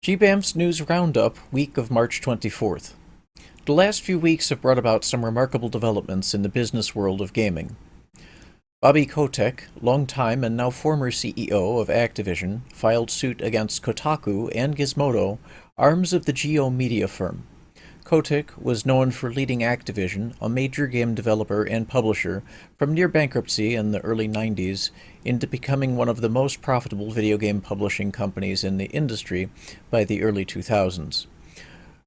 GBAMFS News Roundup, week of March 24th. The last few weeks have brought about some remarkable developments in the business world of gaming. Bobby Kotick, longtime and now former CEO of Activision, filed suit against Kotaku and Gizmodo, arms of the Geo media firm. Kotick was known for leading Activision, a major game developer and publisher, from near bankruptcy in the early 90s into becoming one of the most profitable video game publishing companies in the industry by the early 2000s.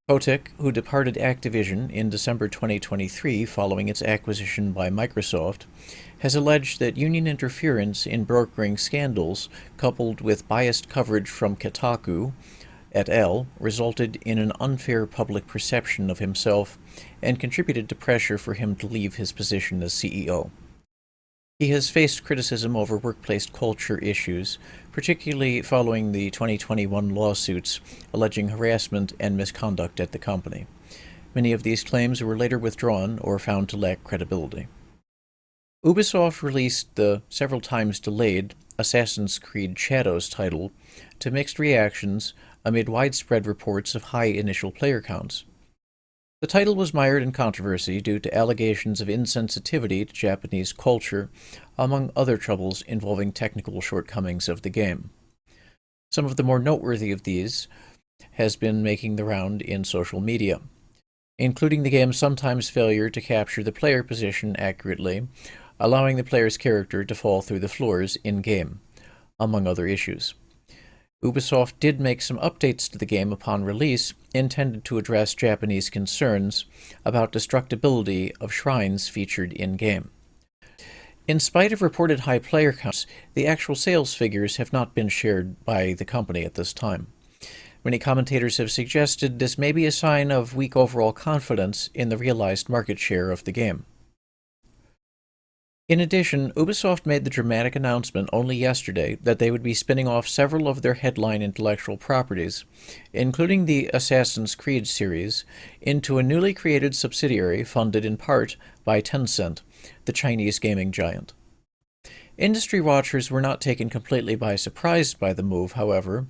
Kotick, who departed Activision in December 2023 following its acquisition by Microsoft, has alleged that union interference in brokering scandals, coupled with biased coverage from Kotaku et al., resulted in an unfair public perception of himself and contributed to pressure for him to leave his position as CEO. He has faced criticism over workplace culture issues, particularly following the 2021 lawsuits alleging harassment and misconduct at the company. Many of these claims were later withdrawn or found to lack credibility. Ubisoft released the several times delayed Assassin's Creed Shadows title to mixed reactions amid widespread reports of high initial player counts. The title was mired in controversy due to allegations of insensitivity to Japanese culture, among other troubles involving technical shortcomings of the game. Some of the more noteworthy of these has been making the round in social media, including the game's sometimes failure to capture the player position accurately, allowing the player's character to fall through the floors in-game, among other issues. Ubisoft did make some updates to the game upon release, intended to address Japanese concerns about destructibility of shrines featured in-game. In spite of reported high player counts, the actual sales figures have not been shared by the company at this time. Many commentators have suggested this may be a sign of weak overall confidence in the realized market share of the game. In addition, Ubisoft made the dramatic announcement only yesterday that they would be spinning off several of their headline intellectual properties, including the Assassin's Creed series, into a newly created subsidiary funded in part by Tencent, the Chinese gaming giant. Industry watchers were not taken completely by surprise by the move, however,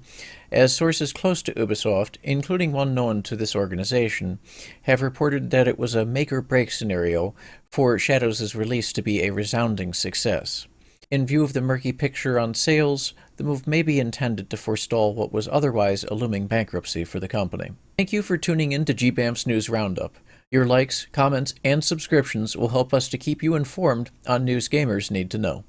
as sources close to Ubisoft, including one known to this organization, have reported that it was a make-or-break scenario for Shadows' release to be a resounding success. In view of the murky picture on sales, the move may be intended to forestall what was otherwise a looming bankruptcy for the company. Thank you for tuning in to GBAMFS News Roundup. Your likes, comments, and subscriptions will help us to keep you informed on news gamers need to know.